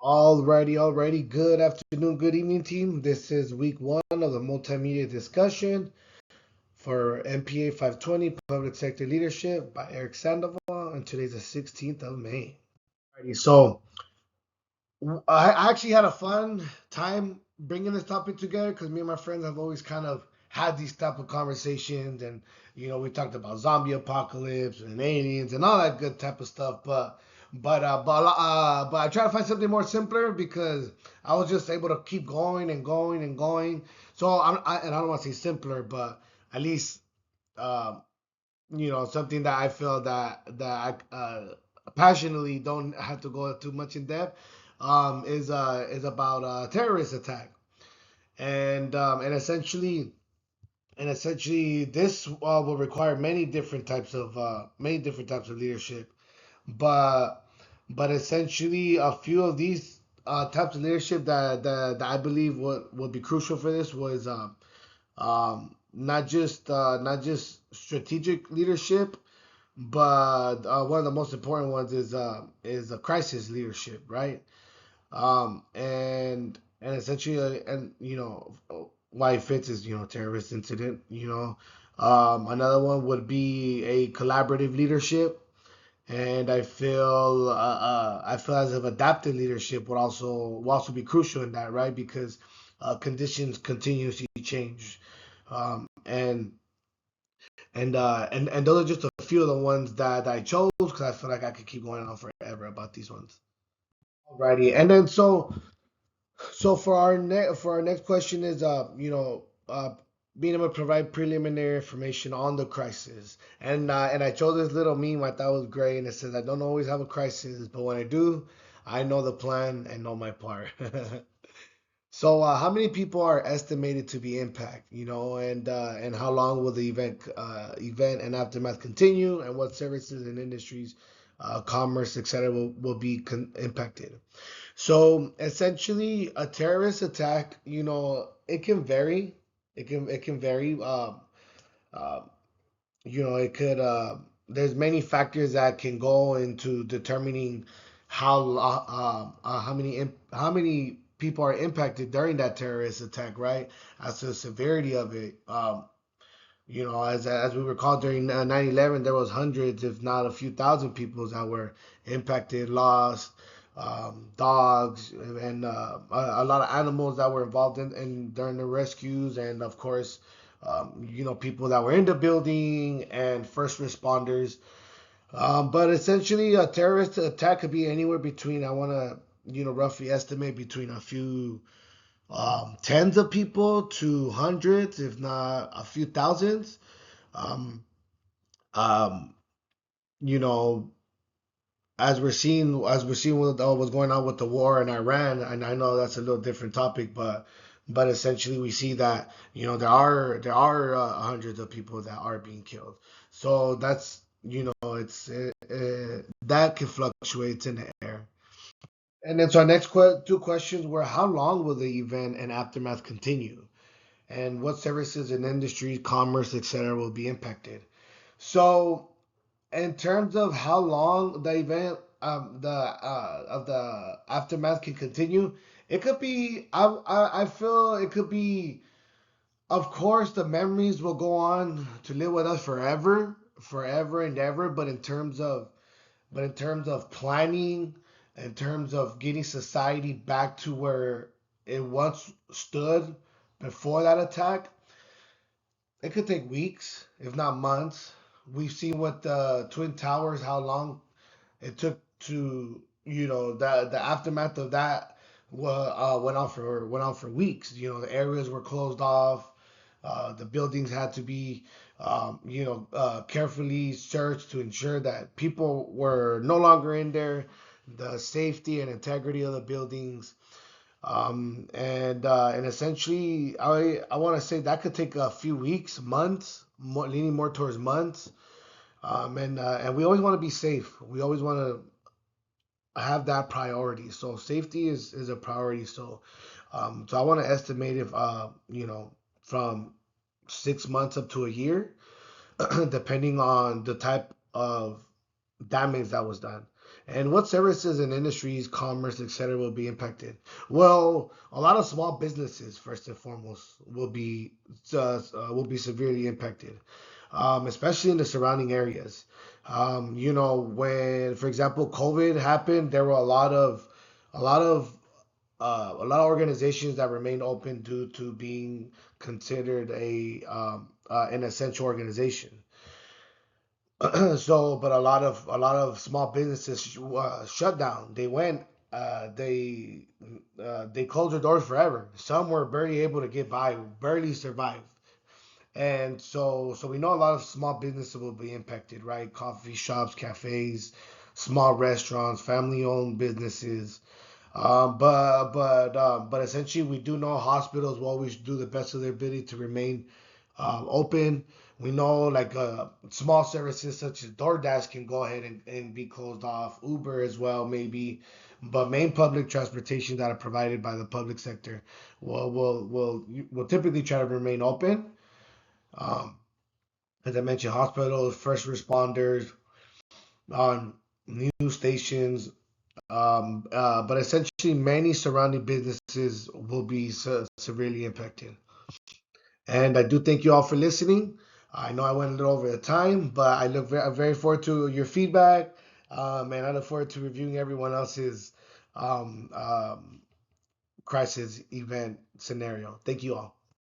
Alrighty. Good afternoon, good evening, team. This is week one of the multimedia discussion for MPA 520 Public Sector Leadership by Eric Sandoval, and today's the 16th of May. Alrighty, so I actually had a fun time bringing this topic together because me and my friends have always kind of had these type of conversations, and we talked about zombie apocalypse and aliens and all that good type of stuff, but I try to find something more simpler because I was just able to keep going and going and going. So and I don't want to say simpler, but at least um, something that I feel that I passionately don't have to go too much in depth is about terrorist attack, and essentially this will require many different types of leadership, but essentially a few of these types of leadership that I believe would be crucial for this was not just strategic leadership, but one of the most important ones is a crisis leadership, right? And essentially, and why it fits is terrorist incident. Another one would be a collaborative leadership, and I feel as if adaptive leadership would also be crucial in that, right? Because conditions continuously change, and those are just a few of the ones that I chose because I feel like I could keep going on forever about these ones. Alrighty, and then so for our next question is being able to provide preliminary information on the crisis, and I chose this little meme I thought was great, and it says I don't always have a crisis, but when I do, I know the plan and know my part. So, how many people are estimated to be impacted? And how long will the event and aftermath continue? And what services and industries, commerce, etc., will be impacted? So, essentially, a terrorist attack, it can vary. It can vary. Uh, it could. There's many factors that can go into determining how many people are impacted during that terrorist attack, right? As to the severity of it. As we recall during 9/11, there was hundreds, if not a few thousand people that were impacted, lost, dogs, and a lot of animals that were involved in during the rescues, and of course, people that were in the building and first responders. But essentially, a terrorist attack could be anywhere between, I want to, roughly estimate between a few tens of people to hundreds, if not a few thousands. Um, um, you know, as we're seeing what's going on with the war in Iran, and I know that's a little different topic, but essentially we see that there are hundreds of people that are being killed. So that's it's that can fluctuate in the air. And then so our next two questions were how long will the event and aftermath continue, and what services and industries, commerce, etc., will be impacted. So in terms of how long the event of the aftermath can continue, it could be I feel it could be, of course the memories will go on to live with us forever and ever, but in terms of planning, in terms of getting society back to where it once stood before that attack, it could take weeks, if not months. We've seen with the Twin Towers how long it took to, the aftermath of that went on for weeks. The areas were closed off. The buildings had to be, carefully searched to ensure that people were no longer in there, the safety and integrity of the buildings. And essentially, I want to say that could take a few weeks, months, leaning more towards months. And we always want to be safe. We always want to have that priority. So safety is a priority. So I want to estimate if from 6 months up to a year, depending on the type of damage that was done. And what services and industries, commerce, etc., will be impacted? Well, a lot of small businesses, first and foremost, will be severely impacted, especially in the surrounding areas. When, for example, COVID happened, there were a lot of a lot of organizations that remained open due to being considered an essential organization. But a lot of small businesses shut down. They closed their doors forever. Some were barely able to get by, barely survived. And so we know a lot of small businesses will be impacted, right? Coffee shops, cafes, small restaurants, family-owned businesses. But essentially, we do know hospitals will always do the best of their ability to remain open. We know like small services such as DoorDash can go ahead and be closed off. Uber as well, maybe. But main public transportation that are provided by the public sector will typically try to remain open. Um, as I mentioned, hospitals, first responders, on news stations, but essentially, many surrounding businesses will be severely impacted. And I do thank you all for listening. I know I went a little over the time, but I'm very forward to your feedback, and I look forward to reviewing everyone else's um, um, crisis event scenario. Thank you all.